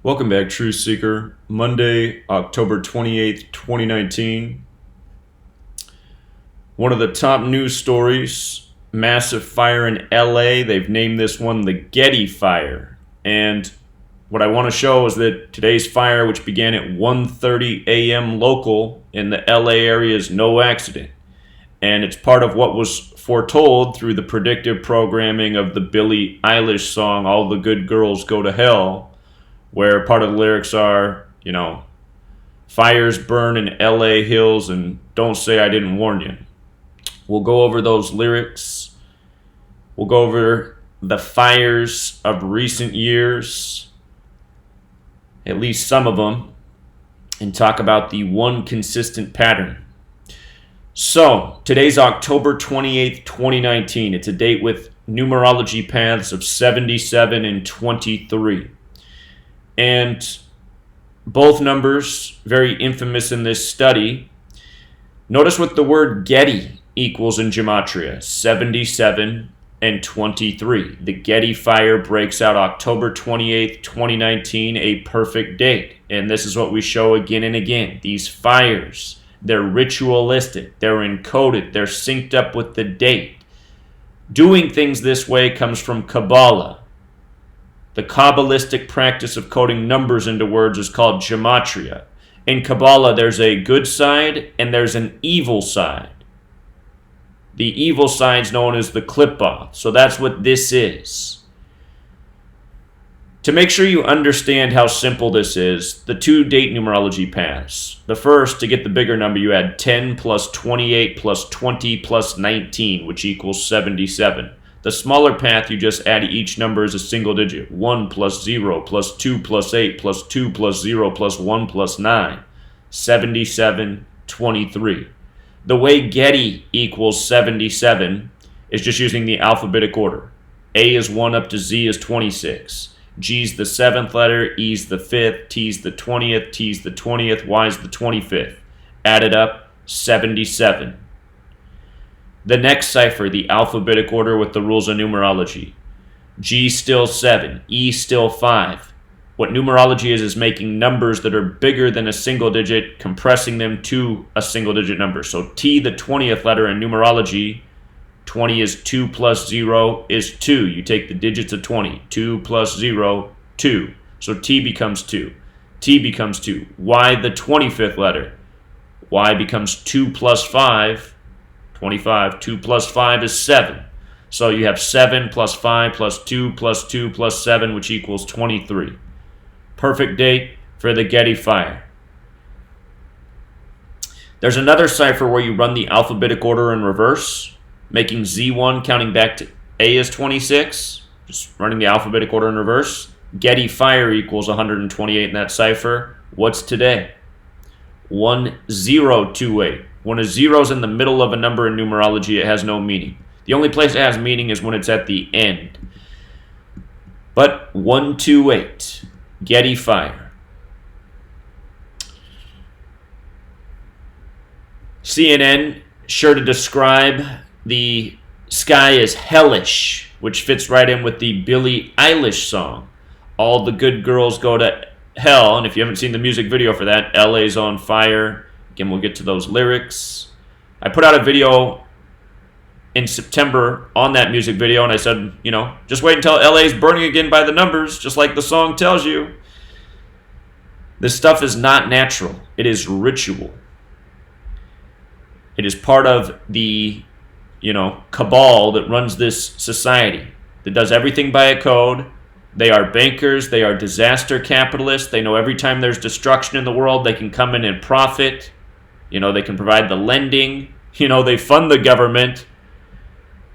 Welcome back, Truth Seeker. Monday, October 28th, 2019. One of the top news stories, massive fire in LA. They've named this one the Getty fire. And what I want to show is that today's fire, which began at 1:30 a.m. local in the LA area, is no accident. And it's part of what was foretold through the predictive programming of the Eilish song, All the Good Girls Go to Hell, where part of the lyrics are, fires burn in LA hills and don't say I didn't warn you. We'll go over those lyrics. We'll go over the fires of recent years, at least some of them, and talk about the one consistent pattern. So, today's October 28th, 2019. It's a date with numerology paths of 77 and 23. And both numbers, very infamous in this study. Notice what the word Getty equals in gematria, 77 and 23. The Getty fire breaks out October 28th, 2019, a perfect date. And this is what we show again and again. These fires, they're ritualistic, they're encoded, they're synced up with the date. Doing things this way comes from Kabbalah. The Kabbalistic practice of coding numbers into words is called gematria. In Kabbalah, there's a good side and there's an evil side. The evil side is known as the klippah. So that's what this is. To make sure you understand how simple this is, the two date numerology paths. The first, to get the bigger number, you add 10 plus 28 plus 20 plus 19, which equals 77. The smaller path, you just add each number as a single digit. 1 plus 0 plus 2 plus 8 plus 2 plus 0 plus 1 plus 9. 77, 23. The way Getty equals 77 is just using the alphabetic order. A is 1 up to Z is 26. G's the 7th letter, E's the 5th, T's the 20th, T's the 20th, Y's the 25th. Added up, 77. The next cipher, the alphabetic order with the rules of numerology. G still 7, E still 5. What numerology is making numbers that are bigger than a single digit, compressing them to a single digit number. So T, the 20th letter in numerology, 20 is 2 plus 0 is 2. You take the digits of 20. 2 plus 0, 2. So T becomes 2. T becomes 2. Y, the 25th letter. Y becomes 2 plus 5, 25. 2 plus 5 is 7. So you have 7 plus 5 plus 2 plus 2 plus 7, which equals 23. Perfect date for the Getty fire. There's another cipher where you run the alphabetic order in reverse, making Z1 counting back to A is 26, just running the alphabetic order in reverse. Getty fire equals 128 in that cipher. What's today? 1028. When a zero is in the middle of a number in numerology, it has no meaning. The only place it has meaning is when it's at the end. But 128, Getty fire. CNN sure to describe the sky as hellish, which fits right in with the Billie Eilish song, All the Good Girls Go to Hell. And if you haven't seen the music video for that, LA's on fire. Again, we'll get to those lyrics. I put out a video in September on that music video, and I said, just wait until LA's burning again by the numbers, just like the song tells you. This stuff is not natural. It is ritual. It is part of the, cabal that runs this society, that does everything by a code. They are bankers. They are disaster capitalists. They know every time there's destruction in the world, they can come in and profit. They can provide the lending. They fund the government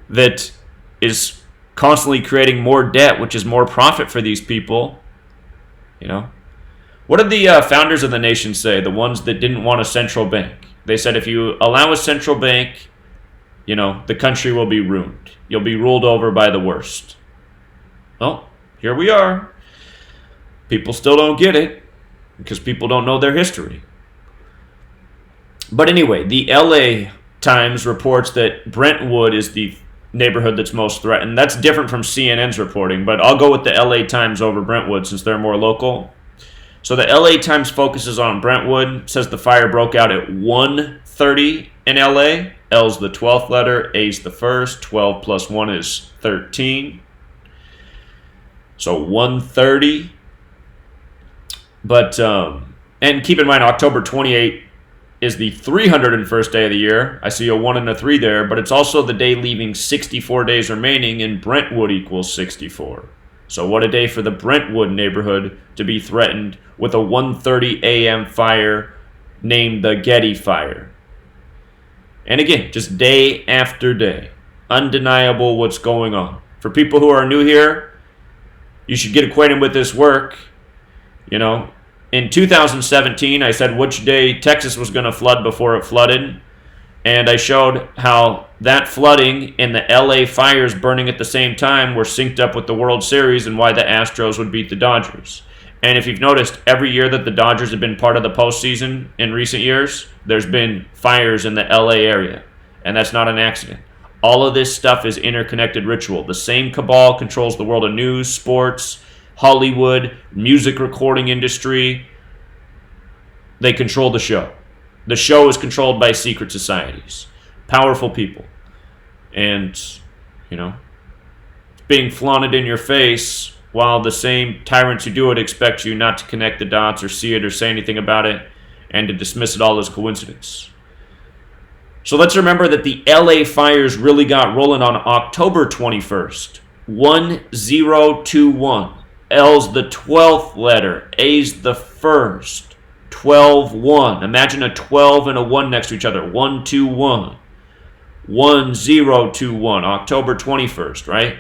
that is constantly creating more debt, which is more profit for these people. What did the founders of the nation say, the ones that didn't want a central bank? They said if you allow a central bank, the country will be ruined. You'll be ruled over by the worst. Well, here we are. People still don't get it because people don't know their history. But anyway, the LA Times reports that Brentwood is the neighborhood that's most threatened. That's different from CNN's reporting, but I'll go with the LA Times over Brentwood since they're more local. So the LA Times focuses on Brentwood, says the fire broke out at 1:30 in LA. L's the 12th letter, A's the first. 12 plus 1 is 13. So 1:30. But, and keep in mind, October 28th is the 301st day of the year. I see a 1 and a 3 there, but it's also the day leaving 64 days remaining, and Brentwood equals 64. So what a day for the Brentwood neighborhood to be threatened with a 1:30 a.m. fire named the Getty fire. And again, just day after day. Undeniable what's going on. For people who are new here, you should get acquainted with this work. You know, in 2017, I said which day Texas was going to flood before it flooded. And I showed how that flooding and the LA fires burning at the same time were synced up with the World Series and why the Astros would beat the Dodgers. And if you've noticed, every year that the Dodgers have been part of the postseason in recent years, there's been fires in the LA area. And that's not an accident. All of this stuff is interconnected ritual. The same cabal controls the world of news, sports, Hollywood, music recording industry. They control the show. The show is controlled by secret societies, powerful people. And, you know, it's being flaunted in your face while the same tyrants who do it expect you not to connect the dots or see it or say anything about it and to dismiss it all as coincidence. So let's remember that the LA fires really got rolling on October 21st. 1021. L's the 12th letter. A's the first. 12-1. Imagine a 12 and a 1 next to each other. 1-2-1. 1021. October 21st, right?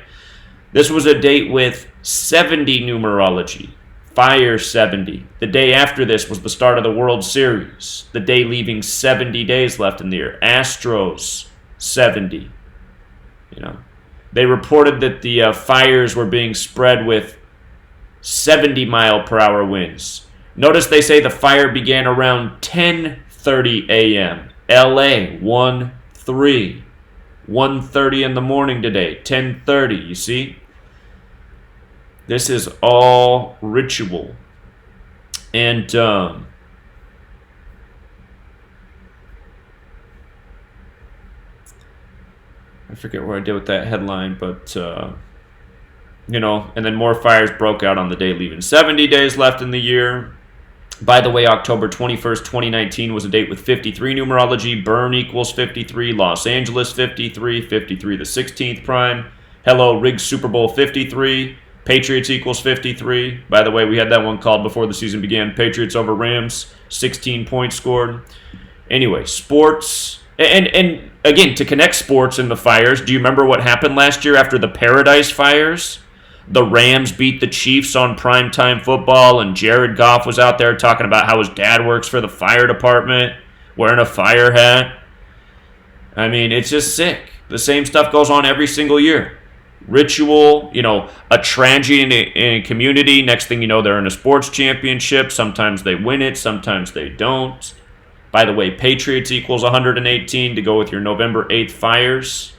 This was a date with 70 numerology. Fire 70. The day after this was the start of the World Series. The day leaving 70 days left in the year. Astros 70. You know, they reported that the fires were being spread with 70 mile per hour winds. Notice they say the fire began around 10:30 a.m. LA 1:30. 1:30 in the morning today. 10:30. You see? This is all ritual. And I forget what I did with that headline, but you know, and then more fires broke out on the day leaving 70 days left in the year. By the way, October 21st, 2019 was a date with 53 numerology. Burn equals 53. Los Angeles 53. 53 the 16th prime. Hello, Rig Super Bowl 53. Patriots equals 53. By the way, we had that one called before the season began. Patriots over Rams. 16 points scored. Anyway, sports. And again, to connect sports and the fires, do you remember what happened last year after the Paradise fires? The Rams beat the Chiefs on primetime football, and Jared Goff was out there talking about how his dad works for the fire department, wearing a fire hat. I mean, it's just sick. The same stuff goes on every single year. Ritual, you know, a tragedy in a community. Next thing you know, they're in a sports championship. Sometimes they win it, sometimes they don't. By the way, Patriots equals 118 to go with your November 8th fires.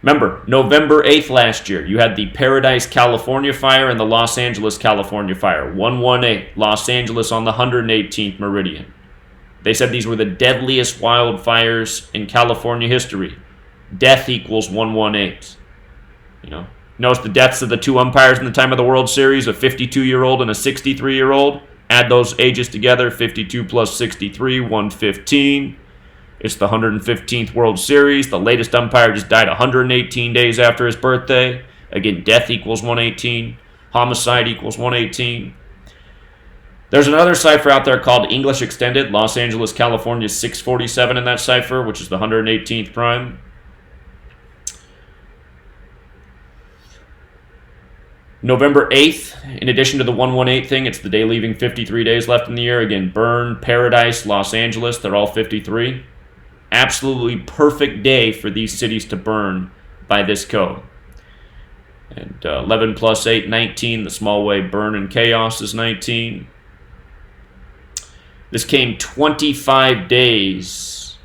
Remember, November 8th last year, you had the Paradise, California fire and the Los Angeles, California fire. 118, Los Angeles on the 118th meridian. They said these were the deadliest wildfires in California history. Death equals 118. You know, notice the deaths of the two umpires in the time of the World Series, a 52-year-old and a 63-year-old. Add those ages together, 52 plus 63, 115. It's the 115th World Series. The latest umpire just died 118 days after his birthday. Again, death equals 118. Homicide equals 118. There's another cipher out there called English Extended. Los Angeles, California, 647 in that cipher, which is the 118th prime. November 8th, in addition to the 118 thing, it's the day leaving 53 days left in the year. Again, Burn, Paradise, Los Angeles, they're all 53. Absolutely perfect day for these cities to burn by this code. And 11 plus 8, 19. The small wave burn and chaos is 19. This came 25 days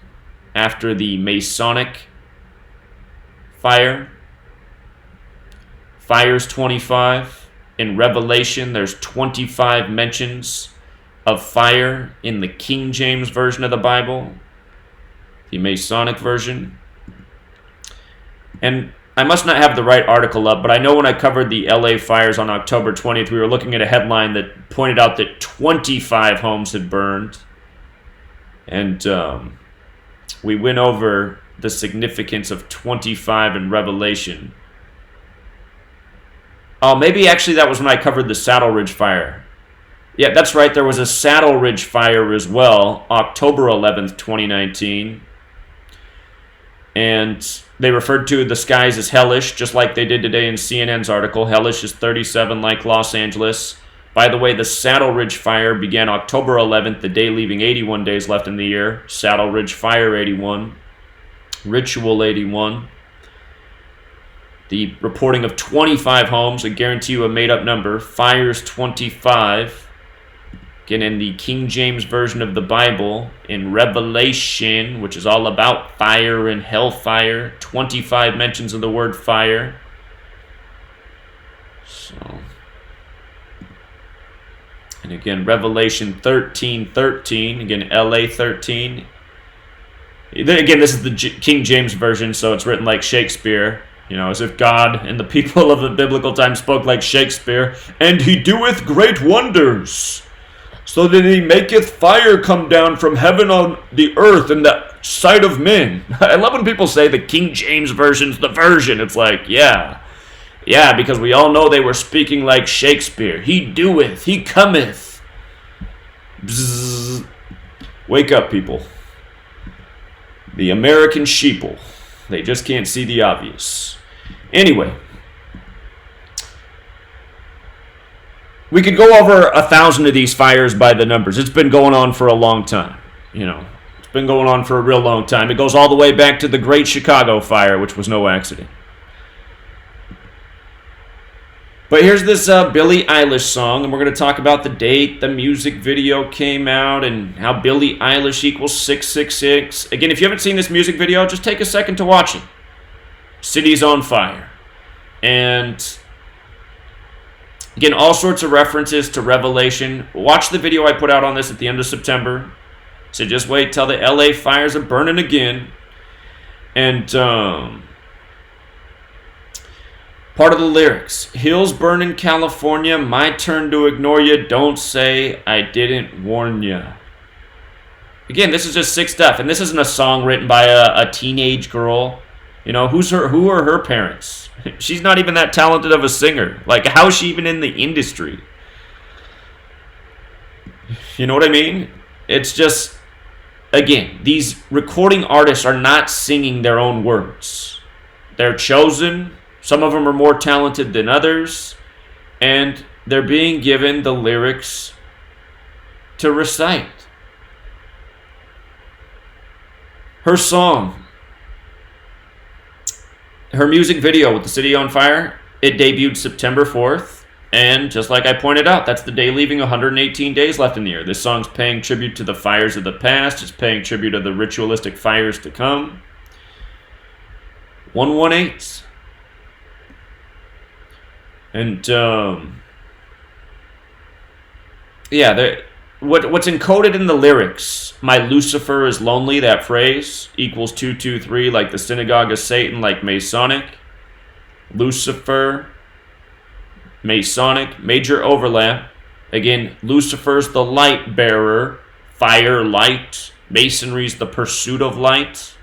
after the Masonic fire. Fire's 25. In Revelation, there's 25 mentions of fire in the King James Version of the Bible, the Masonic version. And I must not have the right article up, but I know when I covered the LA fires on October 20th, we were looking at a headline that pointed out that 25 homes had burned. And we went over the significance of 25 in Revelation. Oh, maybe actually that was when I covered the Saddle Ridge fire. Yeah, that's right. There was a Saddle Ridge fire as well, October 11th, 2019. And they referred to the skies as hellish, just like they did today in CNN's article. Hellish is 37 like Los Angeles. By the way, the Saddle Ridge fire began October 11th, the day leaving 81 days left in the year. Saddle Ridge fire 81. Ritual 81. The reporting of 25 homes, I guarantee you a made-up number. Fires 25. Again, in the King James Version of the Bible, in Revelation, which is all about fire and hellfire, 25 mentions of the word fire. So, and again, Revelation 13:13. Again, LA 13. Again, this is the King James Version, so it's written like Shakespeare. You know, as if God and the people of the biblical time spoke like Shakespeare. And he doeth great wonders, so that he maketh fire come down from heaven on the earth in the sight of men. I love when people say the King James Version's the version. It's like, yeah, because we all know they were speaking like Shakespeare. He doeth, he cometh. Bzzz. Wake up, people. The American sheeple. They just can't see the obvious. Anyway, we could go over 1,000 of these fires by the numbers. It's been going on for a long time. You know, it's been going on for a real long time. It goes all the way back to the Great Chicago Fire, which was no accident. But here's this Billie Eilish song, and we're going to talk about the date the music video came out and how Billie Eilish equals 666. Again, if you haven't seen this music video, just take a second to watch it. City's on fire. And again, all sorts of references to Revelation. Watch the video I put out on this at the end of September. So just wait till the LA fires are burning again. And part of the lyrics, hills burn in California, my turn to ignore you, don't say I didn't warn you. Again, this is just sick stuff, and this isn't a song written by a teenage girl. You know, who are her parents? She's not even that talented of a singer. Like, how is she even in the industry? You know what I mean? It's just, again, these recording artists are not singing their own words. They're chosen. Some of them are more talented than others, and they're being given the lyrics to recite. Her song, her music video with the city on fire, it debuted September 4th, and just like I pointed out, that's the day leaving 118 days left in the year. This song's paying tribute to the fires of the past. It's paying tribute to the ritualistic fires to come. 118. And, yeah, what's encoded in the lyrics, my Lucifer is lonely, that phrase, equals 223, like the synagogue of Satan, like Masonic. Lucifer, Masonic, major overlap. Again, Lucifer's the light bearer, fire, light. Masonry's the pursuit of light.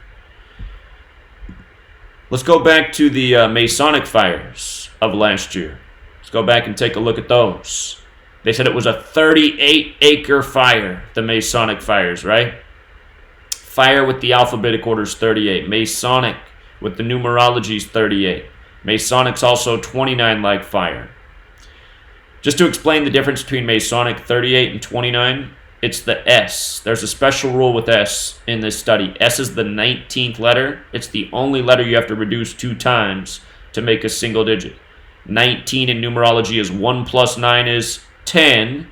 Let's go back to the Masonic fires of last year. Let's go back and take a look at those. They said it was a 38-acre fire, the Masonic fires, right? Fire with the alphabetic order is 38. Masonic with the numerology is 38. Masonic's also 29 like fire. Just to explain the difference between Masonic 38 and 29, it's the S. There's a special rule with S in this study. S is the 19th letter. It's the only letter you have to reduce 2 times to make a single digit. 19 in numerology is 1 plus 9 is 10.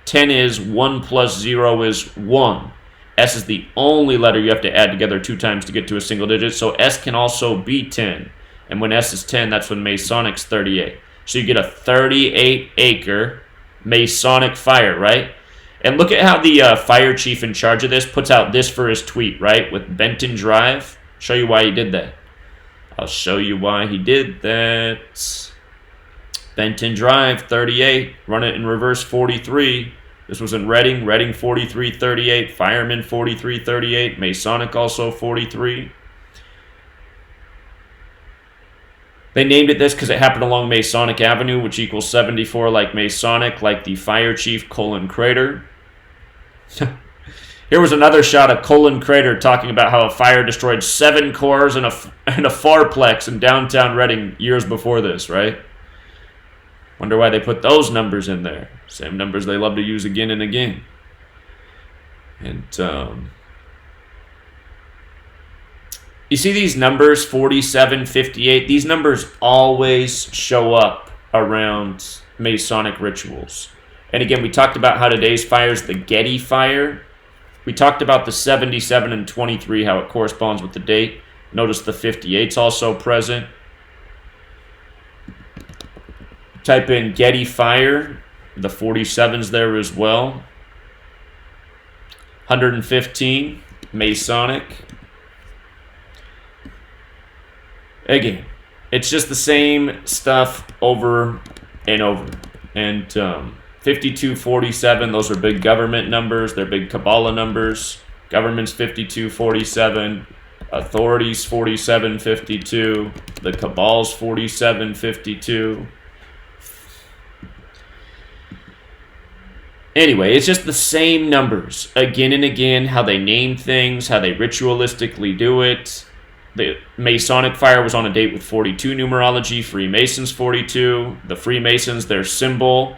10 is 1 plus 0 is 1. S is the only letter you have to add together 2 times to get to a single digit, so S can also be 10. And when S is 10, that's when Masonic's 38. So you get a 38-acre Masonic fire, right? And look at how the fire chief in charge of this puts out this for his tweet, right? With Benton Drive. Show you why he did that. I'll show you why he did that. Benton Drive, 38. Run it in reverse, 43. This was in Reading. Reading, 4338. Fireman, 4338. Masonic, also 43. They named it this because it happened along Masonic Avenue, which equals 74 like Masonic, like the fire chief, Colin Crater. Here was another shot of Colin Crater talking about how a fire destroyed 7 cars and a farplex in downtown Reading years before this, right? Wonder why they put those numbers in there. Same numbers they love to use again and again. And, you see these numbers, 47, 58, these numbers always show up around Masonic rituals. And again, we talked about how today's fire is the Getty fire. We talked about the 77 and 23, how it corresponds with the date. Notice the 58's also present. Type in Getty fire. The 47's there as well. 115, Masonic. Again, it's just the same stuff over and over. And 5247, those are big government numbers. They're big Kabbalah numbers. Government's 5247. Authorities 4752. The Kabbal's 4752. Anyway, it's just the same numbers again and again, how they name things, how they ritualistically do it. The Masonic fire was on a date with 42 numerology. Freemasons 42. The Freemasons, their symbol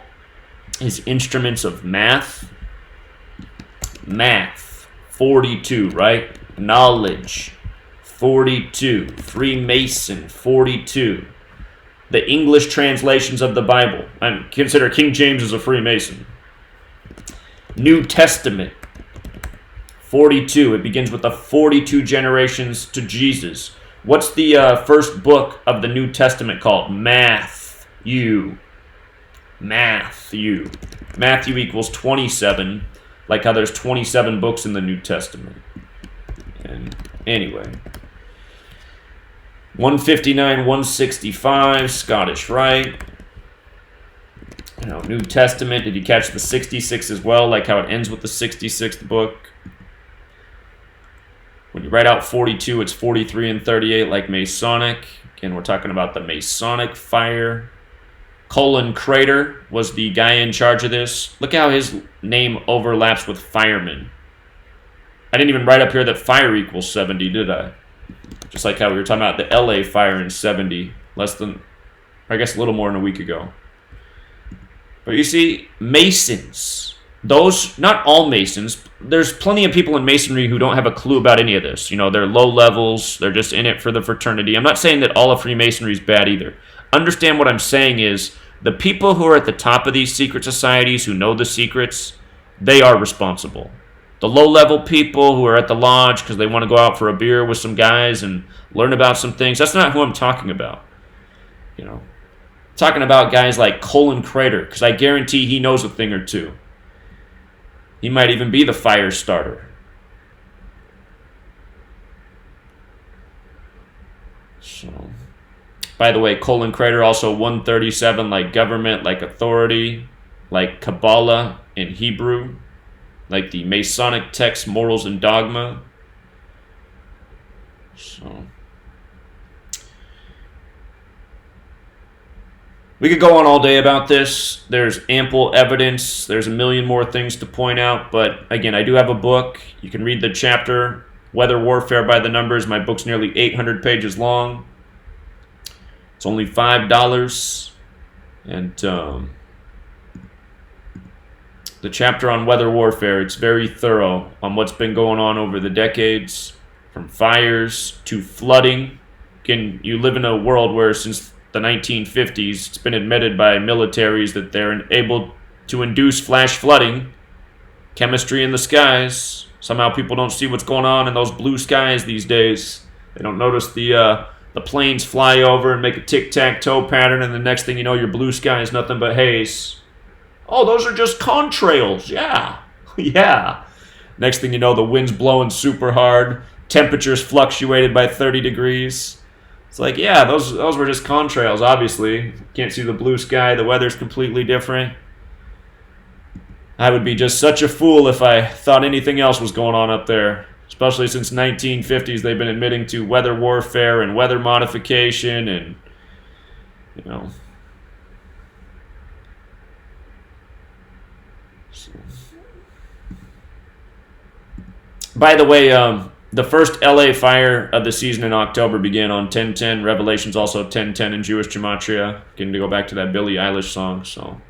is instruments of math. Math, 42, right? Knowledge, 42. Freemason, 42. The English translations of the Bible. I consider King James as a Freemason. New Testament, 42. It begins with the 42 generations to Jesus. What's the first book of the New Testament called? Matthew. Matthew equals 27, like how there's 27 books in the New Testament. And anyway, 159, 165, Scottish Rite. New Testament, did you catch the 66 as well, like how it ends with the 66th book? When you write out 42, it's 43 and 38, like Masonic. Again, we're talking about the Masonic fire. Colin Crater was the guy in charge of this. Look how his name overlaps with fireman. I didn't even write up here that fire equals 70, did I? Just like how we were talking about the LA fire in 70, less than, I guess a little more than a week ago. But you see, Masons, those, not all Masons, there's plenty of people in Masonry who don't have a clue about any of this. You know, they're low levels, they're just in it for the fraternity. I'm not saying that all of Freemasonry is bad either. Understand what I'm saying is, the people who are at the top of these secret societies, who know the secrets, they are responsible. The low-level people who are at the lodge because they want to go out for a beer with some guys and learn about some things, that's not who I'm talking about. You know, I'm talking about guys like Colin Crater, because I guarantee he knows a thing or two. He might even be the fire starter. So, by the way, Colin Crater also 137, like government, like authority, like Kabbalah in Hebrew, like the Masonic text, Morals and Dogma. So, we could go on all day about this. There's ample evidence. There's a million more things to point out. But again, I do have a book. You can read the chapter, Weather Warfare by the Numbers. My book's nearly 800 pages long. It's only $5. And the chapter on weather warfare, it's very thorough on what's been going on over the decades, from fires to flooding. Again, you live in a world where since the 1950s, it's been admitted by militaries that they're able to induce flash flooding, chemistry in the skies. Somehow people don't see what's going on in those blue skies these days. They don't notice the the planes fly over and make a tic-tac-toe pattern, and the next thing you know, your blue sky is nothing but haze. Oh, those are just contrails. Yeah. Yeah. Next thing you know, the wind's blowing super hard. Temperatures fluctuated by 30 degrees. It's like, yeah, those were just contrails, obviously. Can't see the blue sky. The weather's completely different. I would be just such a fool if I thought anything else was going on up there. Especially since 1950s, they've been admitting to weather warfare and weather modification and, you know. So. By the way, the first LA fire of the season in October began on 10/10. Revelation's also 10/10 in Jewish gematria. Getting to go back to that Billie Eilish song, so.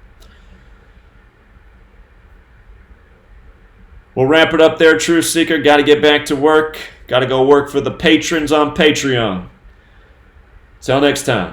We'll wrap it up there, Truth Seeker. Got to get back to work. Got to go work for the patrons on Patreon. Till next time.